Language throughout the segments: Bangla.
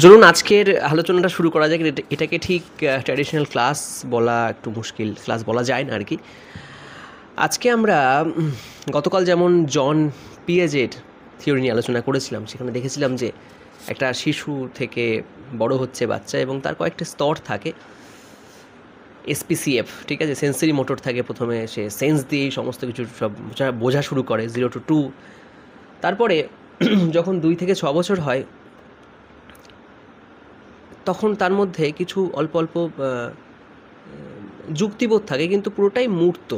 চলুন আজকের আলোচনাটা শুরু করা যাক। এটাকে ঠিক ট্র্যাডিশনাল ক্লাস বলা একটু মুশকিল, ক্লাস বলা যায় না আর কি। আজকে আমরা গতকাল যেমন জন পিয়াজের থিওরি নিয়ে আলোচনা করেছিলাম, সেখানে দেখেছিলাম যে একটা শিশু থেকে বড় হচ্ছে বাচ্চা এবং তার কয়েকটা স্তর থাকে। SPCF, ঠিক আছে, সেন্সরি মোটর থাকে। প্রথমে সে সেন্স দিয়েই সমস্ত কিছু সব বোঝা শুরু করে 0 to 2। তারপরে যখন 2 থেকে 6 বছর হয় তখন তার মধ্যে কিছু অল্প অল্প যুক্তিবোধ থাকে, কিন্তু পুরোটাই মূর্ত,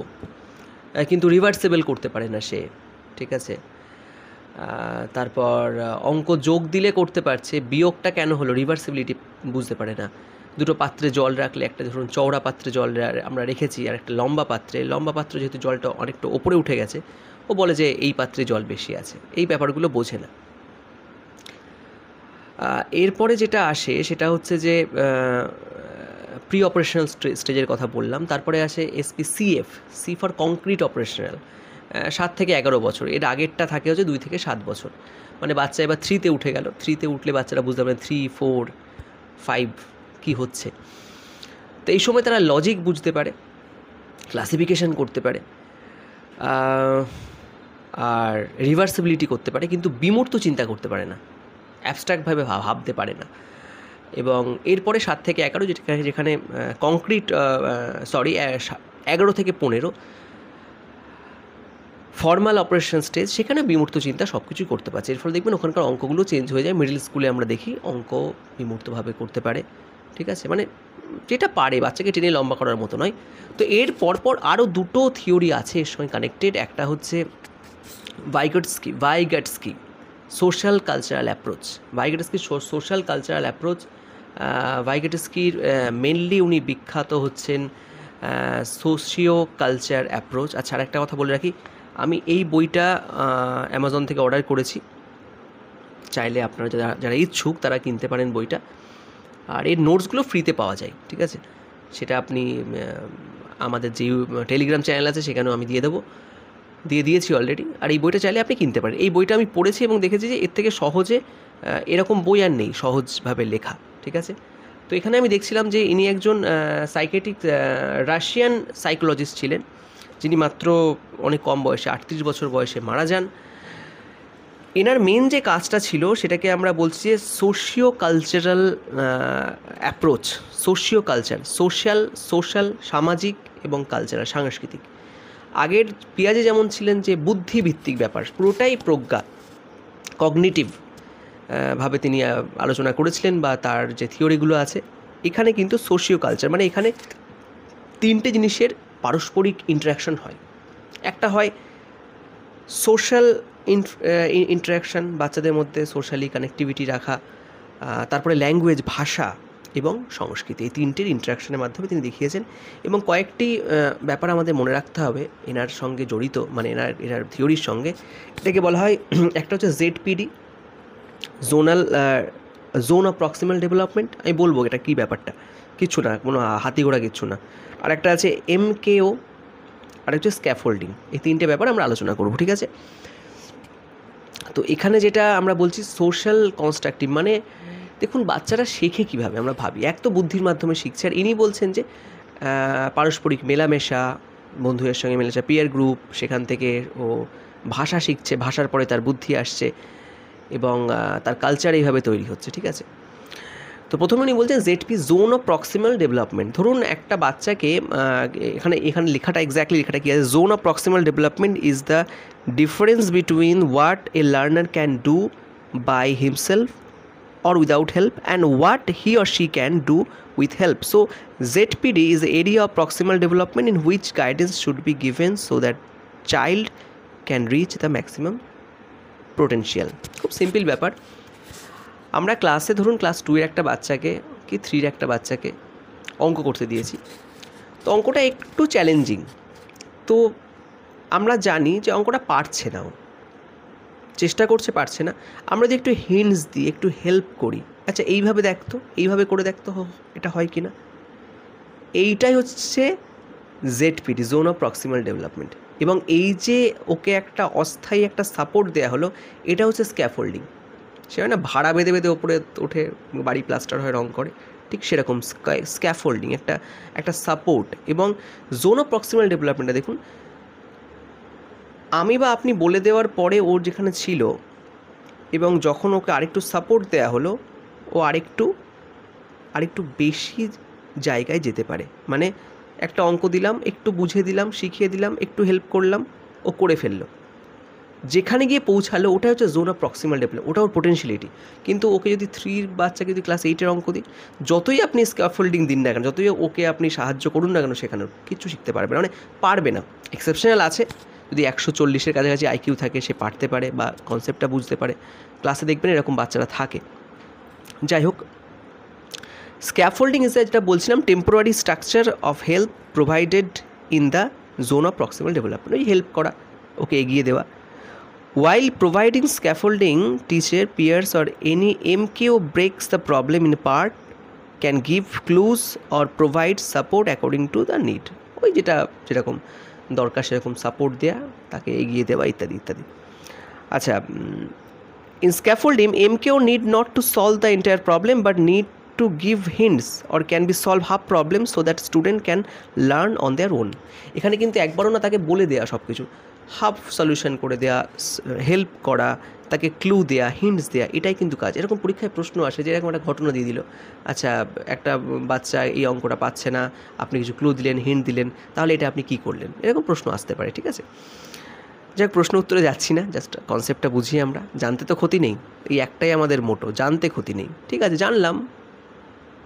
কিন্তু রিভার্সেবল করতে পারে না সে, ঠিক আছে। তারপর অঙ্ক যোগ দিলে করতে পারছে, বিয়োগটা কেন হলো রিভার্সিবিলিটি বুঝতে পারে না। দুটো পাত্রে জল রাখলে, একটা ধরুন চওড়া পাত্রে জল আমরা রেখেছি আর একটা লম্বা পাত্র যেহেতু জলটা অনেকটা ওপরে উঠে গেছে, ও বলে যে এই পাত্রে জল বেশি আছে। এই ব্যাপারগুলো বোঝে না। এরপরে যেটা আসে সেটা হচ্ছে যে প্রি অপারেশনাল স্টেজের কথা বললাম। তারপরে আসে SPCF, C for concrete operational, 7 থেকে 11 বছর। এর আগেরটা থাকে হচ্ছে 2 থেকে 7 বছর। মানে বাচ্চা এবার 3-তে উঠে গেল। 3-তে উঠলে বাচ্চারা বুঝতে পারে 3, 4, 5 কী হচ্ছে। তো এই সময় তারা লজিক বুঝতে পারে, ক্লাসিফিকেশন করতে পারে, আর রিভার্সিবিলিটি করতে পারে, কিন্তু বিমূর্ত চিন্তা করতে পারে না, অ্যাবস্ট্র্যাক্টভাবে ভাবতে পারে না। এবং এরপরে 7 থেকে 11 যেখানে কংক্রিট 11 থেকে 15 ফর্মাল অপারেশন স্টেজ, সেখানে বিমূর্ত চিন্তা সব কিছুই করতে পারছে। এর ফলে দেখবেন ওখানকার অঙ্কগুলো চেঞ্জ হয়ে যায়। মিডল স্কুলে আমরা দেখি অঙ্ক বিমূর্তভাবে করতে পারে, ঠিক আছে, মানে যেটা পারে, বাচ্চাকে টেনে লম্বা করার মতো নয়। তো এর পরপর আরও দুটো থিওরি আছে এর সঙ্গে কানেক্টেড। একটা হচ্ছে Vygotsky social cultural approach. Social cultural approach, ভাইগাটস্কির মেনলি উনি বিখ্যাত হচ্ছেন সোশিও কালচার অ্যাপ্রোচ। আচ্ছা, আর একটা কথা বলে রাখি, আমি এই বইটা অ্যামাজন থেকে অর্ডার করেছি। চাইলে আপনারা যারা ইচ্ছুক তারা কিনতে পারেন বইটা। আর এর নোটসগুলো ফ্রিতে পাওয়া যায়, ঠিক আছে। সেটা আপনি আমাদের যে টেলিগ্রাম চ্যানেল আছে সেখানেও আমি দিয়েছি অলরেডি। আর এই বইটা চাইলে আপনি কিনতে পারেন। এই বইটা আমি পড়েছি এবং দেখেছি যে এর থেকে সহজে এরকম বই আর নেই সহজভাবে লেখা, ঠিক আছে। তো এখানে আমি দেখছিলাম যে ইনি একজন সাইকেট্রিক রাশিয়ান সাইকোলজিস্ট ছিলেন, যিনি মাত্র অনেক কম বয়সে 38 বছর বয়সে মারা যান। এনার মেন যে কাজটা ছিল সেটাকে আমরা বলছি যে সোশিও কালচারাল অ্যাপ্রোচ। সোশ্যাল সামাজিক এবং কালচারাল সাংস্কৃতিক। আগের পিয়াজে যেমন ছিলেন যে বুদ্ধিভিত্তিক ব্যাপার, পুরোটাই প্রজ্ঞা, কগনিটিভ ভাবে তিনি আলোচনা করেছিলেন, বা তার যে থিওরিগুলো আছে। এখানে কিন্তু সোশিও কালচার, মানে এখানে 3টে জিনিসের পারস্পরিক ইন্টারাকশন হয়। একটা হয় সোশ্যাল ইন্টারাকশান, বাচ্চাদের মধ্যে সোশ্যালি কানেক্টিভিটি রাখা। তারপরে ল্যাঙ্গুয়েজ, ভাষা এবং সংস্কৃতি, এই 3টের ইন্টারাকশানের মাধ্যমে তিনি দেখিয়েছেন। এবং কয়েকটি ব্যাপার আমাদের মনে রাখতে হবে এনার সঙ্গে জড়িত, মানে এনার থিওরির সঙ্গে। এটাকে বলা হয়, একটা হচ্ছে ZPD, zone of proximal development. আমি বলবো এটা কী ব্যাপারটা, কিচ্ছু না, কোনো হাতিঘোড়া কিচ্ছু না। আর একটা আছে MKO, আর হচ্ছে স্ক্যাফোল্ডিং। এই 3টে ব্যাপার আমরা আলোচনা করব, ঠিক আছে। তো এখানে যেটা আমরা বলছি সোশ্যাল কনস্ট্রাকটিভ, মানে দেখুন বাচ্চারা শেখে কীভাবে, আমরা ভাবি এক তো বুদ্ধির মাধ্যমে শিখছে। আর ইনি বলছেন যে পারস্পরিক মেলামেশা, বন্ধুদের সঙ্গে মেলামেশা, পিয়ার গ্রুপ, সেখান থেকে ও ভাষা শিখছে, ভাষার পরে তার বুদ্ধি আসছে এবং তার কালচার এইভাবে তৈরি হচ্ছে, ঠিক আছে। তো প্রথমে উনি বলছেন ZP, zone of proximal development. ধরুন একটা বাচ্চাকে, এখানে লেখাটা এক্স্যাক্টলি লেখাটা কী আছে, zone of proximal development is the difference between what a learner can do by himself or without help and what he or she can do with help. So ZPD is the area of proximal development in which guidance should be given so that child can reach the maximum potential. খুব সিম্পল ব্যাপার। আমরা ক্লাসে ধরুন ক্লাস 2-এর একটা বাচ্চাকে কি 3-এর একটা বাচ্চাকে অঙ্ক করতে দিয়েছি। তো অঙ্কটা একটু চ্যালেঞ্জিং, তো আমরা জানি যে অঙ্কটা পারছে না, চেষ্টা করছে, পারছে না। আমরা যদি একটু হিন্টস দিই, একটু হেল্প করি, আচ্ছা এইভাবে দেখতো, এইভাবে করে দেখতো, এটা হয় কি না। এইটাই হচ্ছে ZPD, zone of proximal development. এবং এই যে ওকে একটা অস্থায়ী একটা সাপোর্ট দেওয়া হলো, এটা হচ্ছে স্ক্যাফোল্ডিং। সে হয় না ভাড়া বেঁধে বেঁধে ওপরে ওঠে, বাড়ি প্লাস্টার হয়, রং করে, ঠিক সেরকম স্ক্যাফোল্ডিং একটা সাপোর্ট। এবং জোন অফ প্রক্সিমাল ডেভেলপমেন্টটা দেখুন, আমি বা আপনি বলে দেওয়ার পরে ওর যেখানে ছিল এবং যখন ওকে আরেকটু সাপোর্ট দেওয়া হলো, ও আরেকটু বেশি জায়গায় যেতে পারে। মানে একটা অঙ্ক দিলাম, একটু বুঝিয়ে দিলাম, শিখিয়ে দিলাম, একটু হেল্প করলাম, ও করে ফেললো, যেখানে গিয়ে পৌঁছালো ওটা হচ্ছে জোন অফ প্রক্সিমাল ডেভেলপমেন্ট, ওটা ওর পোটেনশিয়ালিটি। কিন্তু ওকে যদি 3 বাচ্চাকে যদি ক্লাস 8-এর অঙ্ক দিই, যতই আপনি স্ক্যাফোল্ডিং দিন না কেন, যতই ওকে আপনি সাহায্য করুন না কেন, শেখানোর কিচ্ছু শিখতে পারবে না, মানে পারবে না। এক্সেপশনাল আছে, যদি 140-এর কাছাকাছি আইকিউ থাকে, সে পারতে পারে বা কনসেপ্টটা বুঝতে পারে, ক্লাসে দেখবেন এরকম বাচ্চারা থাকে। যাই হোক, স্ক্যাফোল্ডিং ইজ যেটা বলছিলাম, temporary structure of help provided in the zone of proximal development, ওই হেল্প করা, ওকে এগিয়ে দেওয়া। While providing scaffolding, teacher, peers or any MKO breaks the problem in part, can give clues or provide support according to the need. ওই যেরকম দরকার সেরকম সাপোর্ট দেওয়া, তাকে এগিয়ে দেওয়া, ইত্যাদি ইত্যাদি। আচ্ছা, in scaffolding, MKO need not to solve the entire problem but need to give hints or can be solve half problem so that student can learn on their own. এখানে কিন্তু একবারও না তাকে বলে দেওয়া সব কিছু, হাফ সলিউশন করে দেওয়া, হেল্প করা, তাকে ক্লু দেওয়া, হিন্টস দেওয়া, এটাই কিন্তু কাজ। এরকম পরীক্ষায় প্রশ্ন আসে যে এরকম একটা ঘটনা দিয়ে দিল, আচ্ছা একটা বাচ্চা এই অঙ্কটা পাচ্ছে না, আপনি কিছু ক্লু দিলেন, হিন্ট দিলেন, তাহলে এটা আপনি কী করলেন, এরকম প্রশ্ন আসতে পারে, ঠিক আছে। যাক, প্রশ্ন উত্তরে যাচ্ছি না, জাস্ট কনসেপ্টটা বুঝি আমরা, জানতে তো ক্ষতি নেই, এই একটাই আমাদের মোটো, জানতে ক্ষতি নেই, ঠিক আছে, জানলাম,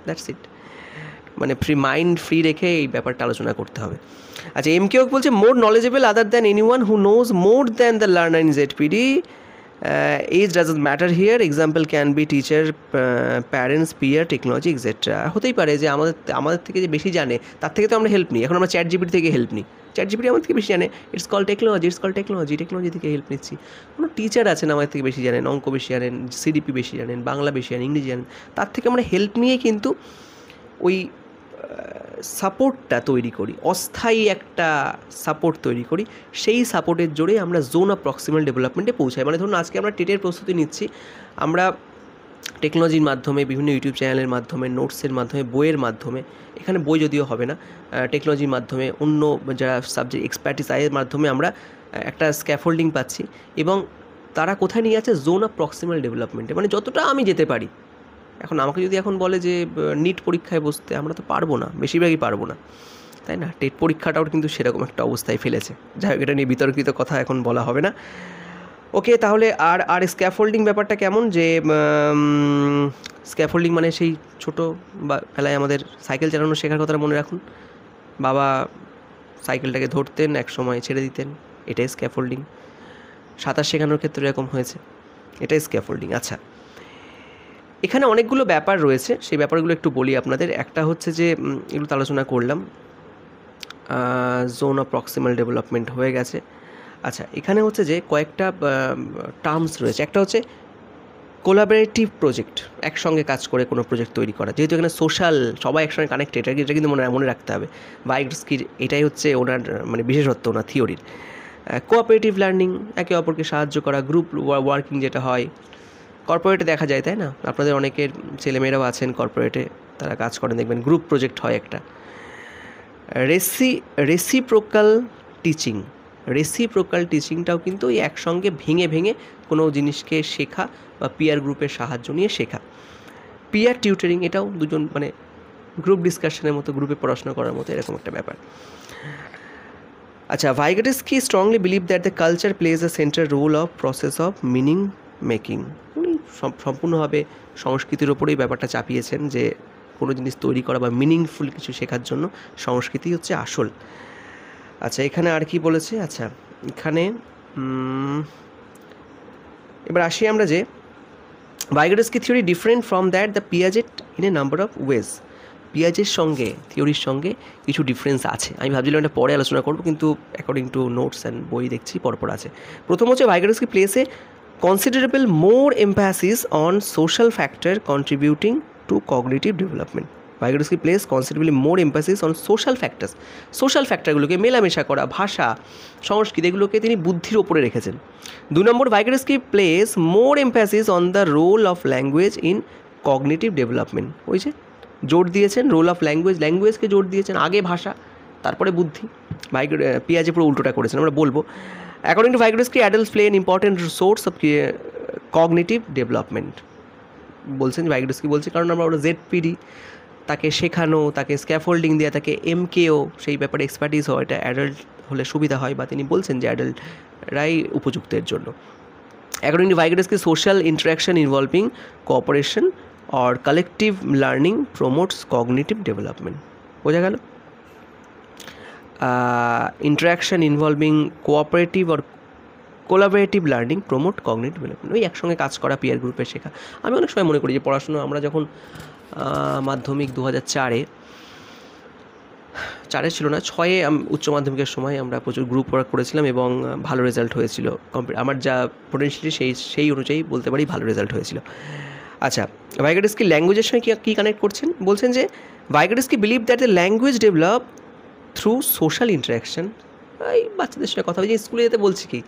দ্যাটস ইট। মানে মাইন্ড ফ্রি রেখে এই ব্যাপারটা আলোচনা করতে হবে। আচ্ছা, এমকেও বলছে more knowledgeable other than anyone who knows more than the learner in ZPD, age doesn't matter here, example can be teacher, parents, peer, technology etcetera. হতেই পারে যে আমাদের থেকে যে বেশি জানে তার থেকে তো আমরা হেল্প নিই, এখন আমরা চ্যাট জিপিটি থেকে হেল্প নিই, চ্যাট জিপিটি আমাদের থেকে বেশি জানে, ইটস কল টেকনোলজি থেকে হেল্প নিচ্ছি। কোনো টিচার আছেন আমাদের থেকে বেশি জানেন, অঙ্ক বেশি জানেন, সিডিপি বেশি জানেন, বাংলা বেশি জানেন, ইংরেজি জানেন, তার থেকে আমরা হেল্প নিয়ে কিন্তু ওই সাপোর্টটা তৈরি করি, অস্থায়ী একটা সাপোর্ট তৈরি করি, সেই সাপোর্টের জোরে আমরা জোন অফ প্রক্সিমাল ডেভেলপমেন্টে পৌঁছাই। মানে ধরুন আজকে আমরা টেটের প্রস্তুতি নিচ্ছি, আমরা টেকনোলজির মাধ্যমে, বিভিন্ন ইউটিউব চ্যানেলের মাধ্যমে, নোটসের মাধ্যমে, বইয়ের মাধ্যমে, এখানে বই যদিও হবে না, টেকনোলজির মাধ্যমে, অন্য যারা সাবজেক্ট এক্সপার্টিস এর মাধ্যমে আমরা একটা স্ক্যাফোল্ডিং পাচ্ছি, এবং তারা কোথায় নিয়ে যাচ্ছে, জোন অফ প্রক্সিমাল ডেভেলপমেন্টে, মানে যতটা আমি যেতে পারি। এখন আমাকে যদি এখন বলে যে নিট পরীক্ষায় বসতে, আমরা তো পারবো না, বেশিরভাগই পারবো না, তাই না। টেট পরীক্ষাটাও কিন্তু সেরকম একটা অবস্থায় ফেলেছে, যাই হোক, এটা নিয়ে বিতর্কিত কথা এখন বলা হবে না। ওকে, তাহলে আর স্ক্যাফোল্ডিং ব্যাপারটা কেমন, যে স্ক্যাফোল্ডিং মানে সেই ছোটো বা বেলায় আমাদের সাইকেল চালানো শেখার কথাটা মনে রাখুন, বাবা সাইকেলটাকে ধরতেন, এক সময় ছেড়ে দিতেন, এটাই স্ক্যাফোল্ডিং। সাঁতার শেখানোর ক্ষেত্রে এরকম হয়েছে, এটাই স্ক্যাফোল্ডিং। আচ্ছা, এখানে অনেকগুলো ব্যাপার রয়েছে, সেই ব্যাপারগুলো একটু বলি আপনাদের। একটা হচ্ছে যে এগুলো আলোচনা করলাম, জোন অফ প্রক্সিমাল ডেভেলপমেন্ট হয়ে গেছে। আচ্ছা, এখানে হচ্ছে যে কয়েকটা টার্মস রয়েছে। একটা হচ্ছে কোলাবোরেটিভ প্রজেক্ট, একসঙ্গে কাজ করে কোনো প্রজেক্ট তৈরি করা, যেহেতু এখানে সোশ্যাল, সবাই একসঙ্গে কানেক্টেড, এটা কিন্তু মনে রাখতে হবে। ভাইগটস্কির এটাই হচ্ছে ওনার মানে বিশেষত্ব, ওনার থিওরির। কোঅপারেটিভ লার্নিং, একে অপরকে সাহায্য করা, গ্রুপ ওয়ার্কিং যেটা হয় কর্পোরেটে দেখা যায়, তাই না, আপনাদের অনেকের ছেলেমেয়েরাও আছেন কর্পোরেটে, তারা কাজ করেন, দেখবেন গ্রুপ প্রজেক্ট হয় একটা। রেসিপ্রোকাল টিচিংটাও কিন্তু এই একসঙ্গে ভেঙে কোনো জিনিসকে শেখা বা পিয়ার গ্রুপের সাহায্য নিয়ে শেখা। পিয়ার টিউটারিং, এটাও দুজন মানে গ্রুপ ডিসকাশনের মতো, গ্রুপে পড়াশোনা করার মতো, এরকম একটা ব্যাপার। আচ্ছা, Vygotsky strongly believe that the culture plays a central role of process of meaning making. উনি সম্পূর্ণভাবে সংস্কৃতির ওপরেই ব্যাপারটা চাপিয়েছেন, যে কোনো জিনিস তৈরি করা বা মিনিংফুল কিছু শেখার জন্য সংস্কৃতি হচ্ছে আসল। আচ্ছা, এখানে আর কি বলেছে, আচ্ছা এখানে এবার আসি আমরা যে Vygotsky theory different from that the Piaget in a number of ways. পিয়াজের সঙ্গে, থিওরির সঙ্গে কিছু ডিফারেন্স আছে, আমি ভাবছিলাম এটা পরে আলোচনা করবো, কিন্তু অ্যাকর্ডিং টু নোটস অ্যান্ড বই দেখছি পরপর আছে। প্রথম হচ্ছে ভাইগটস্কি প্লেসে considerable more emphasis on social factor contributing to cognitive development. Vygotsky place considerably more emphasis on social factors, social ফ্যাক্টরগুলোকে মেলামেশা করা, ভাষা, সংস্কৃতি, এগুলোকে তিনি বুদ্ধির ওপরে রেখেছেন। 2 নম্বর, Vygotsky place more emphasis on the role of language in cognitive development. ওই যে জোর দিয়েছেন রোল অফ ল্যাঙ্গুয়েজ, ল্যাঙ্গুয়েজকে জোর দিয়েছেন, আগে ভাষা তারপরে বুদ্ধি। পিয়াজে পুরো উল্টোটা করেছেন, আমরা বলবো। According to Vygotsky, adults play an important source of cognitive development. বলছেন ভাইগোটস্কি বলছে কারণ আমরা ওরা জেডপিডি, তাকে শেখানো, তাকে স্ক্যাফোল্ডিং দেওয়া, তাকে এমকেও সেই ব্যাপারে এক্সপার্টিস হয়, এটা অ্যাডাল্ট হলে সুবিধা হয়, বা তিনি বলছেন যে অ্যাডাল্টরাই উপযুক্ত এর জন্য। According to Vygotsky, social interaction involving cooperation or collective learning promotes cognitive development. বোঝা গেল? Interaction involving cooperative or collaborative learning promote cognitive development, ওই একসঙ্গে কাজ করা, পিয়ার গ্রুপে শেখা। আমি অনেক সময় মনে করি যে পড়াশুনো, আমরা যখন মাধ্যমিক 2004-এ ছিল না, 6-এ উচ্চ মাধ্যমিকের সময় আমরা প্রচুর গ্রুপ ওয়ার্ক করেছিলাম এবং ভালো রেজাল্ট হয়েছিল। আমার যা পোটেনশিয়ালি সেই অনুযায়ী বলতে পারি ভালো রেজাল্ট হয়েছিল। আচ্ছা, ভাইগোটস্কি ল্যাঙ্গুয়েজের সঙ্গে কী কানেক্ট করছেন? বলছেন যে Vygotsky believe that the language develop through social interaction. এই বাচ্চাদের সঙ্গে কথা বলছি, স্কুলে যেতে বলছি কি,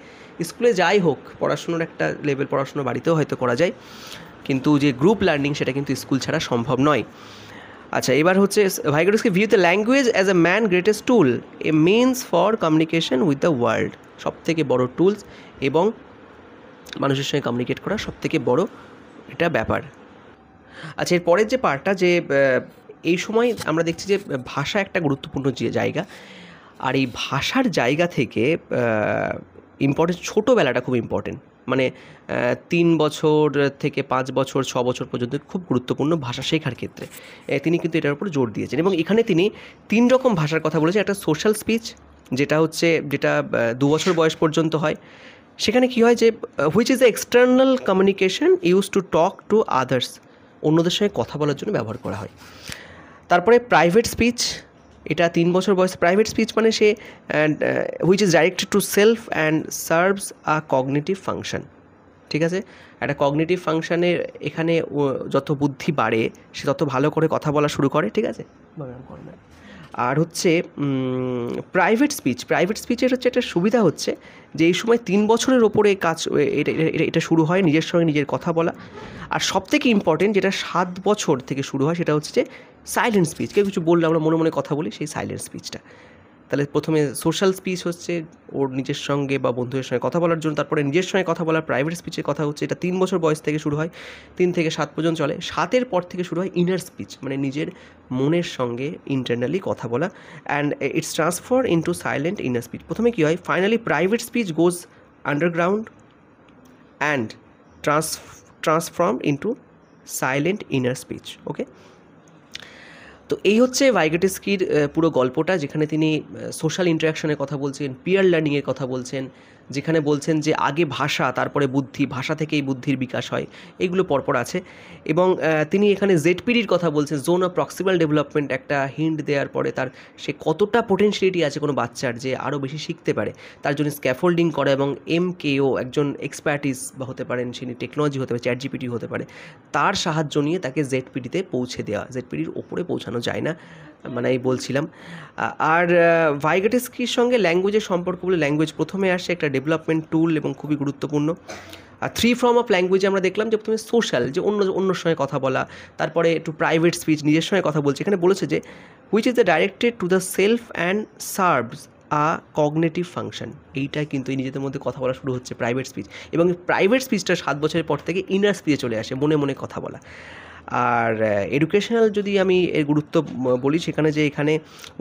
স্কুলে যাই হোক পড়াশুনোর একটা লেভেল, পড়াশুনো বাড়িতেও হয়তো করা যায়, কিন্তু যে গ্রুপ লার্নিং সেটা কিন্তু স্কুল ছাড়া সম্ভব নয়। আচ্ছা, এবার হচ্ছে Vygotsky view the language as a man greatest tool, a means for communication with the world. সবথেকে বড় টুলস এবং মানুষের সঙ্গে কমিউনিকেট করা সবথেকে বড় এটা ব্যাপার। আচ্ছা, এর পরের যে পার্টটা, যে এই সময় আমরা দেখছি যে ভাষা একটা গুরুত্বপূর্ণ যে জায়গা, আর এই ভাষার জায়গা থেকে ইম্পর্টেন্ট, ছোটোবেলাটা খুব ইম্পর্টেন্ট, মানে 3 বছর থেকে 5 বছর 6 বছর পর্যন্ত খুব গুরুত্বপূর্ণ ভাষা শেখার ক্ষেত্রে। তিনি কিন্তু এটার উপর জোর দিয়েছেন এবং এখানে তিনি 3 রকম ভাষার কথা বলেছেন। একটা সোশ্যাল স্পিচ, যেটা 2 বছর বয়স পর্যন্ত হয়। সেখানে কী হয় যে which is the external communication use to talk to others, অন্যদের সঙ্গে কথা বলার জন্য ব্যবহার করা হয়। তারপরে প্রাইভেট স্পিচ, এটা 3 বছর বয়সে। প্রাইভেট স্পিচ মানে সে which is directed to self and serves a cognitive function. ঠিক আছে, একটা কগনিটিভ ফাংশানের এখানে যত বুদ্ধি বাড়ে সে তত ভালো করে কথা বলা শুরু করে। ঠিক আছে, আর হচ্ছে প্রাইভেট স্পিচের হচ্ছে একটা সুবিধা হচ্ছে যে এই সময় 3 বছরের ওপরে কাজ এটা শুরু হয়, নিজের সঙ্গে নিজের কথা বলা। আর সবথেকে ইম্পর্টেন্ট যেটা 7 বছর থেকে শুরু হয় সেটা হচ্ছে যে সাইলেন্ট স্পিচ। কেউ কিছু বললে আমরা মনে মনে কথা বলি, সেই সাইলেন্ট স্পিচটা। তাহলে প্রথমে সোশ্যাল স্পিচ হচ্ছে ওর নিজের সঙ্গে বা বন্ধুদের সঙ্গে কথা বলার জন্য, তারপরে নিজের সঙ্গে কথা বলা। প্রাইভেট স্পিচের কথা হচ্ছে এটা 3 বছর বয়স থেকে শুরু হয়, 3 থেকে 7 পর্যন্ত চলে। 7-এর পর থেকে শুরু হয় ইনার স্পিচ, মানে নিজের মনের সঙ্গে ইন্টারনালি কথা বলা। And it's transfer into silent inner speech. প্রথমে কী হয়, finally private speech goes underground and transform into silent inner speech. Okay, তো এই হচ্ছে ভাইগোটস্কির পুরো গল্পটা, যেখানে তিনি সোশ্যাল ইন্টারাকশনের কথা বলছেন, পিয়ার লার্নিংয়ের কথা বলছেন, যেখানে বলছেন যে আগে ভাষা তারপরে বুদ্ধি, ভাষা থেকেই বুদ্ধির বিকাশ হয়, এইগুলো পরপর আছে। এবং তিনি এখানে জেডপিডির কথা বলছেন, জোন অফ প্রক্সিমাল ডেভেলপমেন্ট, একটা হিন্ট দেওয়ার পরে তার সে কতটা পোটেনশিয়ালিটি আছে কোনো বাচ্চার যে আরও বেশি শিখতে পারে, তার জন্য স্ক্যাফোল্ডিং করা। এবং এমকেও একজন এক্সপার্টিস বা হতে পারেন, তিনি টেকনোলজি হতে পারে, চ্যাট জিপিটি হতে পারে, তার সাহায্য নিয়ে তাকে জেডপিডিতে পৌঁছে দেওয়া। জেডপিডির ওপরে পৌঁছানো যায় না, মানে এই বলছিলাম। আর ভাইগোটস্কির সঙ্গে ল্যাঙ্গুয়েজের সম্পর্ক বলে, ল্যাঙ্গুয়েজ প্রথমে আসে একটা ডেভেলপমেন্ট টুল এবং খুবই গুরুত্বপূর্ণ। আর 3 ফর্ম অফ ল্যাঙ্গুয়েজে আমরা দেখলাম যে প্রথমে সোশ্যাল, যে অন্যর সঙ্গে কথা বলা, তারপরে একটু প্রাইভেট স্পিচ, নিজের সঙ্গে কথা বলছে। এখানে বলেছে যে which is the directed to the self and serves a cognitive function. এইটা কিন্তু এই নিজেদের মধ্যে কথা বলা শুরু হচ্ছে প্রাইভেট স্পিচ, এবং প্রাইভেট স্পিচটা 7 বছরের পর থেকে ইনার স্পিচে চলে আসে, মনে মনে কথা বলা। আর এডুকেশনাল যদি আমি এর গুরুত্ব বলি, সেখানে যে এখানে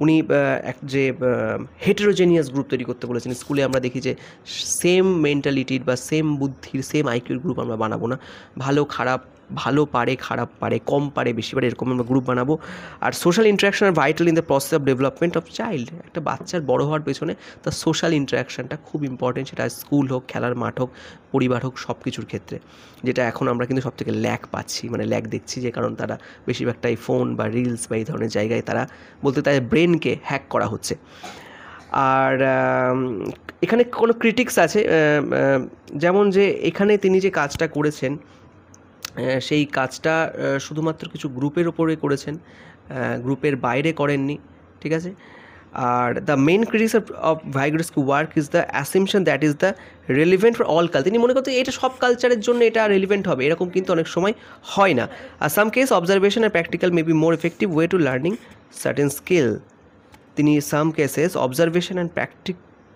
উনি যে হেটেরোজেনিয়াস গ্রুপ তৈরি করতে বলেছেন। স্কুলে আমরা দেখি যে সেম মেন্টালিটির বা সেম বুদ্ধির, সেম আইকিউর গ্রুপ আমরা বানাবো না, ভালো খারাপ, ভালো পারে খারাপ পারে, কম পারে বেশি পারে, এরকম আমরা গ্রুপ বানাবো। আর social interaction are vital in the process of development of child. একটা বাচ্চার বড় হওয়ার পেছনে তার সোশ্যাল ইন্টারাকশানটা খুব ইম্পর্টেন্ট, সেটা স্কুল হোক, খেলার মাঠ হোক, পরিবার হোক, সব কিছুর ক্ষেত্রে, যেটা এখন আমরা কিন্তু সব থেকে ল্যাক পাচ্ছি, মানে ল্যাক দেখছি, যে কারণ তারা বেশিরভাগটাই ফোন বা রিলস বা এই ধরনের জায়গায় তারা বলতে তাদের ব্রেনকে হ্যাক করা হচ্ছে। আর এখানে কোনো ক্রিটিক্স আছে, যেমন যে এখানে তিনি যে কাজটা করেছেন সেই কাজটা শুধুমাত্র কিছু গ্রুপের ওপরে করেছেন, গ্রুপের বাইরে করেননি, ঠিক আছে। আর the main critics of Vygotsky work is the assumption that is the relevant for all culture. তিনি মনে করতেন এটা সব কালচারের জন্য এটা রেলিভেন্ট হবে, এরকম কিন্তু অনেক সময় হয় না। আর সাম কেস অবজারভেশন আর practical may be more effective way to learning certain skill. তিনি some cases observation and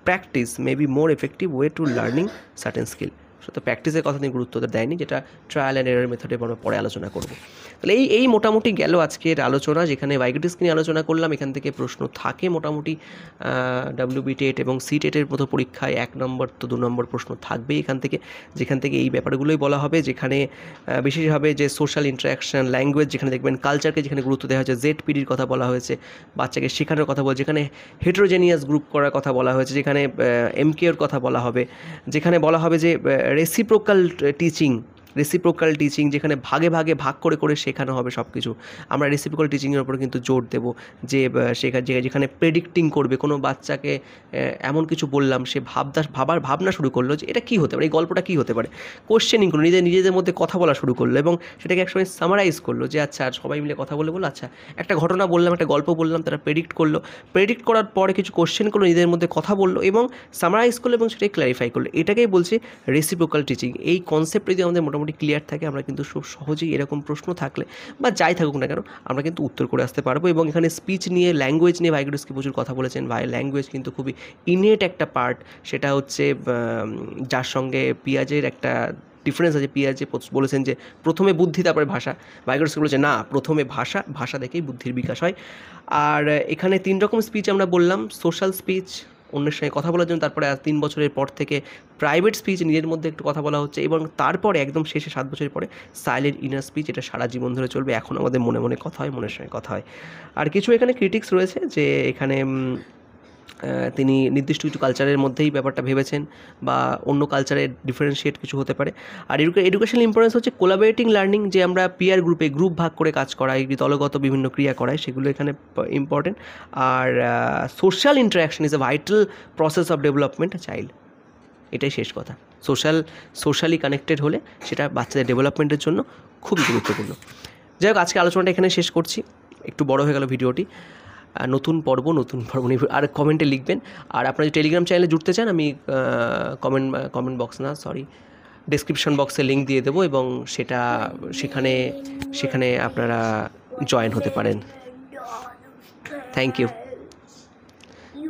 practice may be more effective way to learning certain skill. তো প্র্যাকটিসের কথা তিনি গুরুত্ব দেয়নি, যেটা ট্রায়াল অ্যান্ড এরর মেথডে আমরা পরে আলোচনা করব। তাহলে এই মোটামুটি গেল আজকের আলোচনা, যেখানে ভাইগোটস্কি নিয়ে আলোচনা করলাম। এখান থেকে প্রশ্ন থাকে মোটামুটি WB টেট এবং সি টেটের মতো পরীক্ষায় 1 নম্বর তো 2 নম্বর প্রশ্ন থাকবেই এখান থেকে, যেখান থেকে এই ব্যাপারগুলোই বলা হবে, যেখানে বিশেষভাবে যে সোশ্যাল ইন্টারাকশান, ল্যাঙ্গুয়েজ, যেখানে দেখবেন কালচারকে যেখানে গুরুত্ব দেওয়া হয়েছে, ZPDর কথা বলা হয়েছে, বাচ্চাকে শেখানোর কথা বলা, যেখানে হেটেরোজেনিয়াস গ্রুপ করার কথা বলা হয়েছে, যেখানে MKOর কথা বলা হবে, যেখানে বলা হবে যে রেসিপ্রোকাল টিচিং, যেখানে ভাগে ভাগে ভাগ করে করে শেখানো হবে সব কিছু। আমরা রেসিপ্রোকাল টিচিংয়ের উপর কিন্তু জোর দেবো, যে যেখানে প্রেডিক্টিং করবে, কোনো বাচ্চাকে এমন কিছু বললাম, সে ভাবনা শুরু করলো যে এটা কী হতে পারে, এই গল্পটা কী হতে পারে, কোশ্চেনিং করলো, নিজেদের মধ্যে কথা বলা শুরু করলো, এবং সেটাকে একসময় সামারাইজ করলো, যে আচ্ছা সবাই মিলে কথা বললো, আচ্ছা একটা ঘটনা বললাম, একটা গল্প বললাম, তারা প্রেডিক্ট করার পরে কিছু কোশ্চেন করলো, নিজেদের মধ্যে কথা বললো এবং সামারাইজ করলো এবং সেটাকে ক্ল্যারিফাই করলো। এটাকেই বলছে রেসিপ্রোকাল টিচিং। এই কনসেপ্ট যদি আমাদের মোটামুটি ক্লিয়ার থাকে, আমরা কিন্তু খুব সহজেই এরকম প্রশ্ন থাকলে বা যাই থাকুক না কেন, আমরা কিন্তু উত্তর করে আসতে পারবো। এবং এখানে স্পিচ নিয়ে, ল্যাঙ্গুয়েজ নিয়ে ভাইগোটস্কি প্রচুর কথা বলেছেন। ল্যাঙ্গুয়েজ কিন্তু খুবই ইনেট একটা পার্ট, সেটা হচ্ছে যার সঙ্গে পিয়াজের একটা ডিফারেন্স আছে। পিয়াজে বলেছেন যে প্রথমে বুদ্ধি তারপরে ভাষা, ভাইগোটস্কি বলেছে না, প্রথমে ভাষা দেখেই বুদ্ধির বিকাশ হয়। আর এখানে 3 রকম স্পিচ আমরা বললাম। সোশ্যাল স্পিচ, অন্যের সঙ্গে কথা বলার জন্য, তারপরে 3 বছরের পর থেকে প্রাইভেট স্পিচ, নিজের মধ্যে একটু কথা বলা হচ্ছে, এবং তারপরে একদম শেষে 7 বছরের পরে সাইলেন্ট ইনার স্পিচ। এটা সারা জীবন ধরে চলবে, এখন আমাদের মনে মনে কথা হয়, মনের সঙ্গে কথা হয়। আর কিছু এখানে ক্রিটিক্স রয়েছে, যে এখানে তিনি নির্দিষ্ট কিছু কালচারের মধ্যেই ব্যাপারটা ভেবেছেন, বা অন্য কালচারের ডিফারেন্সিয়েট কিছু হতে পারে। আর এডুকেশনাল ইম্পর্টেন্স হচ্ছে কোলাবোরেটিং লার্নিং, যে আমরা পিয়ার গ্রুপে গ্রুপ ভাগ করে কাজ করাই, দলগত বিভিন্ন ক্রিয়া করাই, সেগুলো এখানে ইম্পর্টেন্ট। আর social interaction is a vital process of development child, এটাই শেষ কথা। সোশ্যালি কানেক্টেড হলে সেটা বাচ্চাদের ডেভেলপমেন্টের জন্য খুবই গুরুত্বপূর্ণ। যাই হোক, আজকে আলোচনাটা এখানে শেষ করছি, একটু বড় হয়ে গেল ভিডিওটি। নতুন পর্ব নিয়ে আর কমেন্টে লিখবেন। আর আপনারা যদি টেলিগ্রাম চ্যানেলে জুড়তে চান, আমি ডেসক্রিপশন বক্সে লিঙ্ক দিয়ে দেবো, এবং সেখানে আপনারা জয়েন হতে পারেন। Thank you.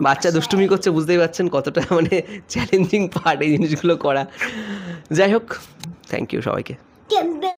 বাচ্চা দুষ্টুমি করছে, বুঝতেই পারছেন কতটা মানে চ্যালেঞ্জিং পার্ট এই জিনিসগুলো করা। যাই হোক, থ্যাংক ইউ সবাইকে।